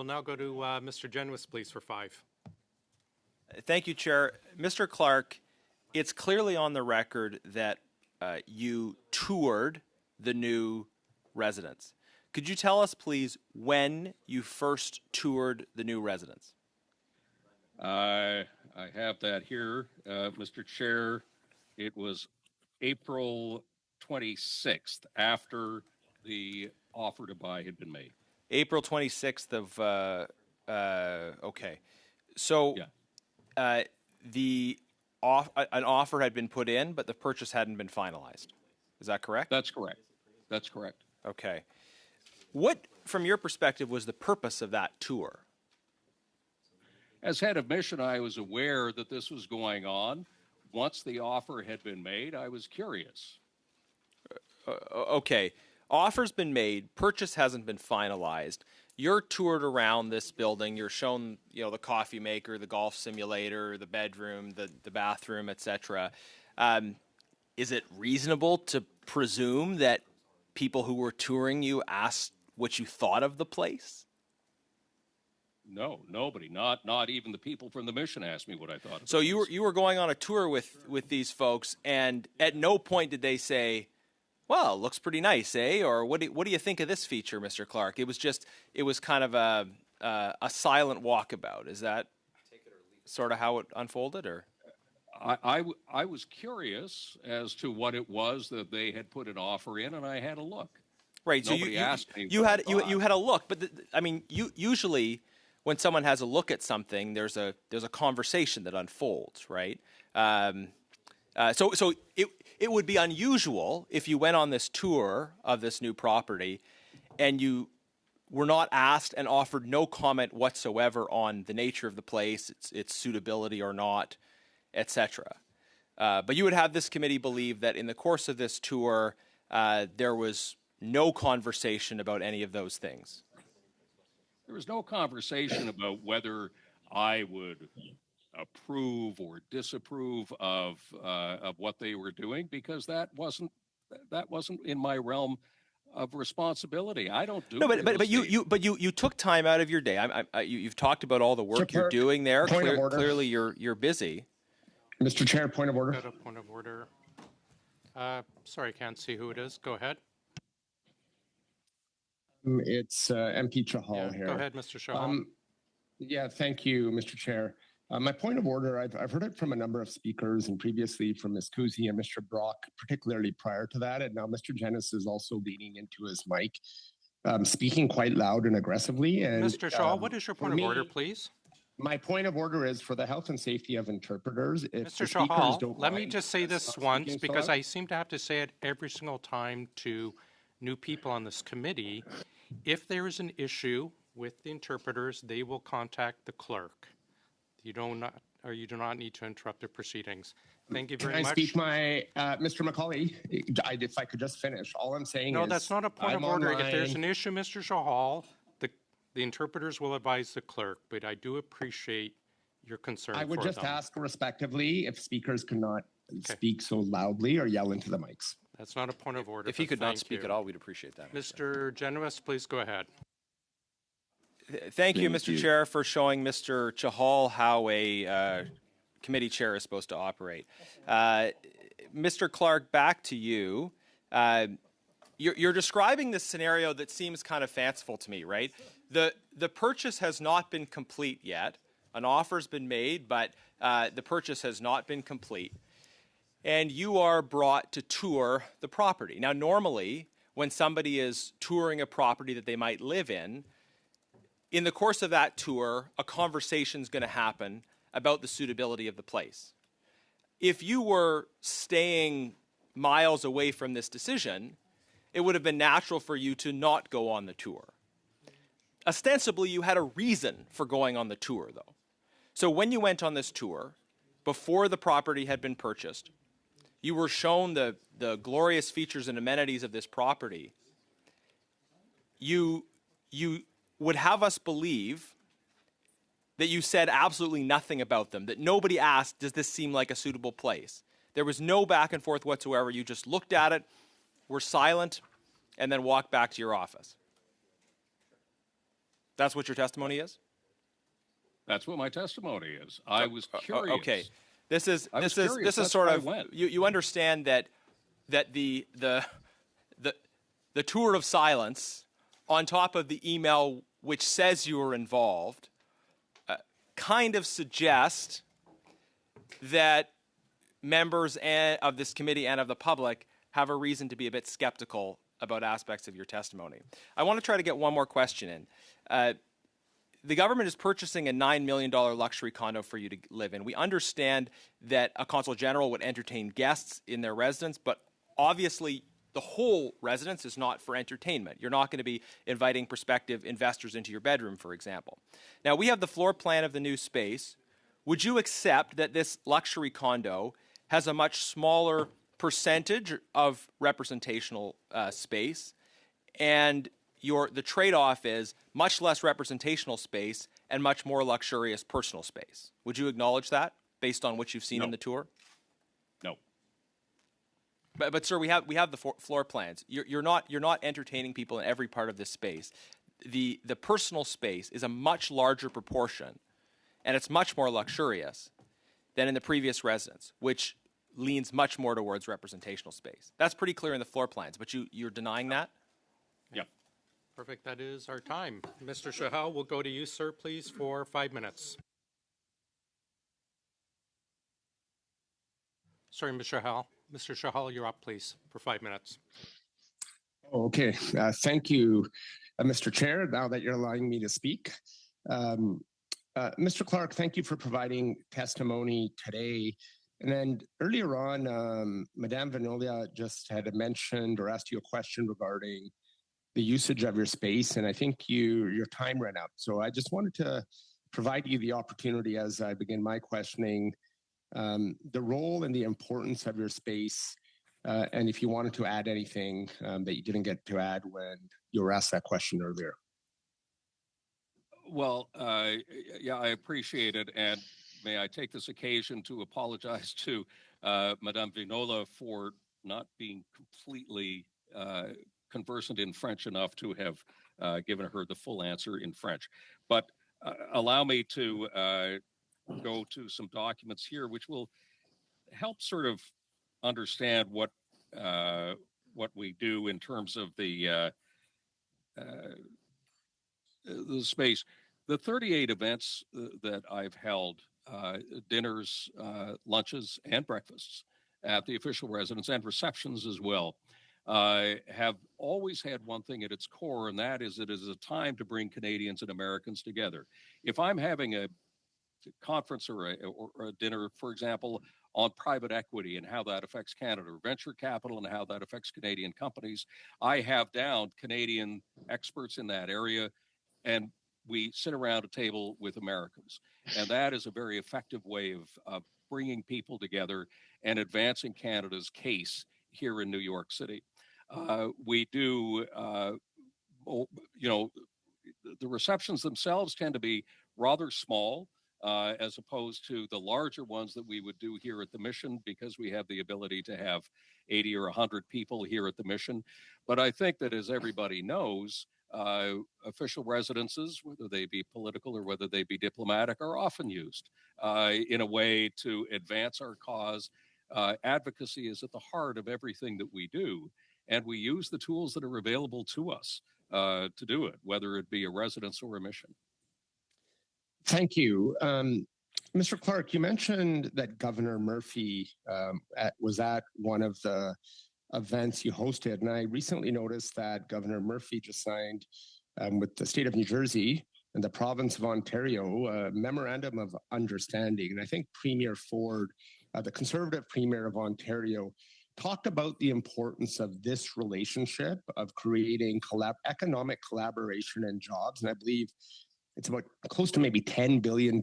We'll now go to Mr. Genuis, please, for 5. Thank you, Chair. Mr. Clark, it's clearly on the record that you toured the new residence. Could you tell us, please, when you first toured the new residence? I have that here, Mr. Chair. It was April 26th, after the offer to buy had been made. April 26th of, okay. So Yeah. an offer had been put in, but the purchase hadn't been finalized. Is that correct? That's correct. That's correct. Okay. What, from your perspective, was the purpose of that tour? As head of mission, I was aware that this was going on. Once the offer had been made, I was curious. Okay. Offer's been made, purchase hasn't been finalized. You're toured around this building. You're shown, the coffee maker, the golf simulator, the bedroom, the bathroom, etc. Is it reasonable to presume that people who were touring you asked what you thought of the place? No, nobody, not even the people from the mission asked me what I thought of So the you place. were going on a tour with these folks, and at no point did they say, "Well, it looks pretty nice, eh?" Or what do you think of this feature, Mr. Clark? It was kind of a silent walkabout. Is that sort of how it unfolded, or? I was curious as to what it was that they had put an offer in, and I had a look. Right. So Nobody asked me you what had I thought. you had a look, but usually when someone has a look at something, there's a conversation that unfolds, right? So it would be unusual if you went on this tour of this new property and you were not asked and offered no comment whatsoever on the nature of the place, its suitability or not, etc. But you would have this committee believe that in the course of this tour, there was no conversation about any of those things. There was no conversation about whether I would approve or disapprove of what they were doing, because that wasn't in my realm of responsibility. I don't do. No, but you took time out of your day. You've talked about all the work you're doing there. Clearly, you're busy. Mr. Chair, point of order. Got a point of order. Sorry, I can't see who it is. Go ahead. It's MP Chahal here. Go ahead, Mr. Chahal. Yeah, thank you, Mr. Chair. My point of order, I've heard it from a number of speakers and previously from Ms. Kuzi and Mr. Brock, particularly prior to that. And now Mr. Genuis is also leaning into his mic, speaking quite loud and aggressively. And, Mr. Chahal, what is your point of order, please? My point of order is for the health and safety of interpreters. If Mr. Chahal, let me just say this once, because I seem to have to say it every single time to new people on this committee. If there is an issue with the interpreters, they will contact the clerk. You do not need to interrupt the proceedings. Thank you very much. Can I speak, Mr. McCauley? If I could just finish. All I'm saying is... No, that's not a point of order. If there's an issue, Mr. Chahal, the interpreters will advise the clerk, but I do appreciate your concern. I would just ask respectively if speakers could not speak so loudly or yell into the mics. That's not a point of order. If he could not speak at all, we'd appreciate that. Mr. Genuis, please go ahead. Thank you, Mr. Chair, for showing Mr. Chahal how a committee chair is supposed to operate. Mr. Clark, back to you. You're describing this scenario that seems kind of fanciful to me, right? The purchase has not been complete yet. An offer's been made, but the purchase has not been complete. And you are brought to tour the property. Now, normally, when somebody is touring a property that they might live in the course of that tour, a conversation is going to happen about the suitability of the place. If you were staying miles away from this decision, it would have been natural for you to not go on the tour. Ostensibly, you had a reason for going on the tour, though. So when you went on this tour, before the property had been purchased, you were shown the glorious features and amenities of this property. You would have us believe that you said absolutely nothing about them, that nobody asked, does this seem like a suitable place? There was no back and forth whatsoever. You just looked at it, were silent, and then walked back to your office. That's what your testimony is? That's what my testimony is. I was curious. Okay. This is That's sort why I of went. you understand that the tour of silence on top of the email which says you were involved kind of suggest that members of this committee and of the public have a reason to be a bit skeptical about aspects of your testimony. I want to try to get one more question in. The government is purchasing a $9 million luxury condo for you to live in. We understand that a consul general would entertain guests in their residence, but obviously the whole residence is not for entertainment. You're not going to be inviting prospective investors into your bedroom, for example. Now, we have the floor plan of the new space. Would you accept that this luxury condo has a much smaller percentage of representational space, and the trade-off is much less representational space and much more luxurious personal space? Would you acknowledge that based on what you've seen in the tour? No. But sir, we have the floor plans. You're not entertaining people in every part of this space. The personal space is a much larger proportion, and it's much more luxurious than in the previous residence, which leans much more towards representational space. That's pretty clear in the floor plans, but you're denying that? Yep. Perfect. That is our time. Mr. Chahal, we'll go to you, sir, please, for 5 minutes. Sorry, Mr. Chahal. Mr. Chahal, you're up, please, for 5 minutes. Okay. Thank you, Mr. Chair, now that you're allowing me to speak. Mr. Clark, thank you for providing testimony today. And then earlier on, Madame Vinolia just had mentioned or asked you a question regarding the usage of your space, and I think your time ran out. So I just wanted to provide you the opportunity as I begin my questioning, the role and the importance of your space, and if you wanted to add anything that you didn't get to add when you were asked that question earlier. Well, yeah, I appreciate it, and may I take this occasion to apologize to Madame Vinola for not being completely conversant in French enough to have given her the full answer in French. But allow me to go to some documents here, which will help sort of understand what we do in terms of the space. The 38 events that I've held, dinners, lunches, and breakfasts at the official residence and receptions as well, have always had one thing at its core, and that is it is a time to bring Canadians and Americans together. If I'm having a conference or a dinner, for example, on private equity and how that affects Canada, or venture capital and how that affects Canadian companies, I have down Canadian experts in that area, and we sit around a table with Americans. And that is a very effective way of bringing people together and advancing Canada's case here in New York City. We do, the receptions themselves tend to be rather small, as opposed to the larger ones that we would do here at the Mission, because we have the ability to have 80 or 100 people here at the Mission. But I think that, as everybody knows, official residences, whether they be political or whether they be diplomatic, are often used in a way to advance our cause. Advocacy is at the heart of everything that we do, and we use the tools that are available to us to do it, whether it be a residence or a mission. Thank you. Mr. Clark, you mentioned that Governor Murphy was at one of the events you hosted, and I recently noticed that Governor Murphy just signed with the state of New Jersey and the province of Ontario a memorandum of understanding. And I think Premier Ford, the Conservative Premier of Ontario, talked about the importance of this relationship of creating economic collaboration and jobs. And I believe it's about close to maybe $10 billion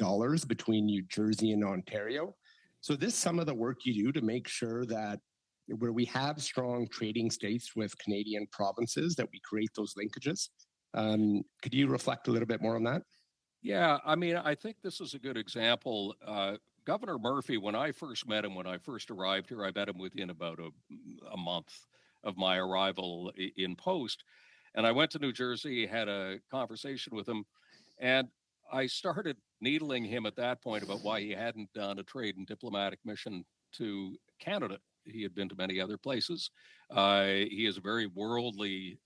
between New Jersey and Ontario. So this is some of the work you do to make sure that where we have strong trading states with Canadian provinces, that we create those linkages. Could you reflect a little bit more on that? Yeah, I mean, I think this is a good example. Governor Murphy, when I first met him, when I first arrived here, I met him within about a month of my arrival in post. And I went to New Jersey, had a conversation with him, And I started needling him at that point about why he hadn't done a trade and diplomatic mission to Canada. He had been to many other places. He is a very worldly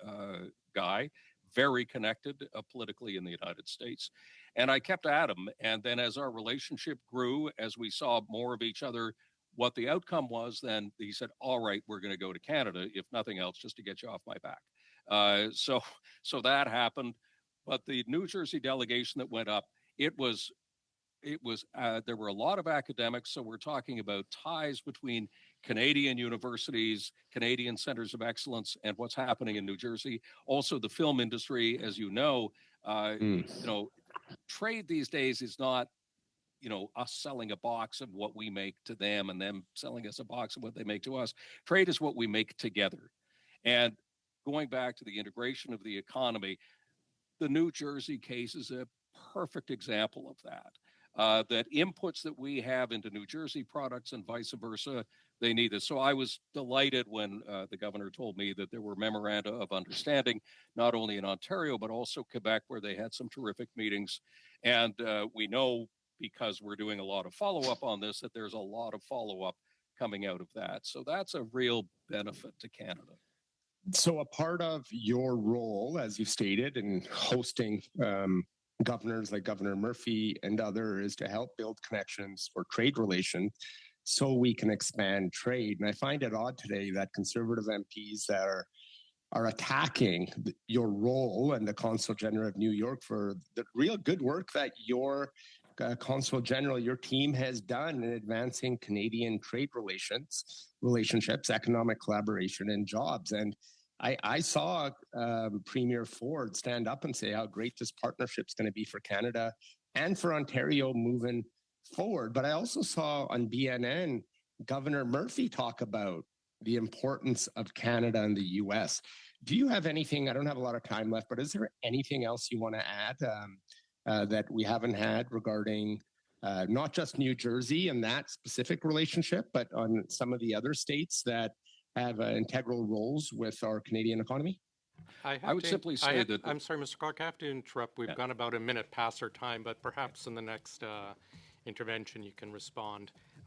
guy, very connected politically in the United States. And I kept at him. And then as our relationship grew, as we saw more of each other, what the outcome was, then he said, all right, we're going to go to Canada, if nothing else, just to get you off my back. So that happened. But the New Jersey delegation that went up, it was there were a lot of academics, so we're talking about ties between Canadian universities, Canadian centers of excellence, and what's happening in New Jersey. Also, the film industry, as you know, trade these days is not us selling a box of what we make to them and them selling us a box of what they make to us. Trade is what we make together. And going back to the integration of the economy, the New Jersey case is a perfect example of that. That inputs that we have into New Jersey products and vice versa, they need this. So I was delighted when the governor told me that there were memoranda of understanding, not only in Ontario, but also Quebec, where they had some terrific meetings. And we know, because we're doing a lot of follow-up on this, that there's a lot of follow-up coming out of that. So that's a real benefit to Canada. So a part of your role, as you've stated, in hosting governors like Governor Murphy and others, is to help build connections for trade relations so we can expand trade. And I find it odd today that Conservative MPs that are attacking your role and the Consul General of New York for the real good work that your Consul General, your team has done in advancing Canadian trade relationships, economic collaboration, and jobs. And I saw Premier Ford stand up and say how great this partnership is going to be for Canada and for Ontario moving forward. But I also saw on BNN Governor Murphy talk about the importance of Canada and the U.S. Do you have anything? I don't have a lot of time left, but is there anything else you want to add that we haven't had regarding not just New Jersey and that specific relationship, but on some of the other states that have integral roles with our Canadian economy? I would simply say that... I'm sorry, Mr. Clark, I have to interrupt. We've gone about a minute past our time, but perhaps in the next intervention you can respond.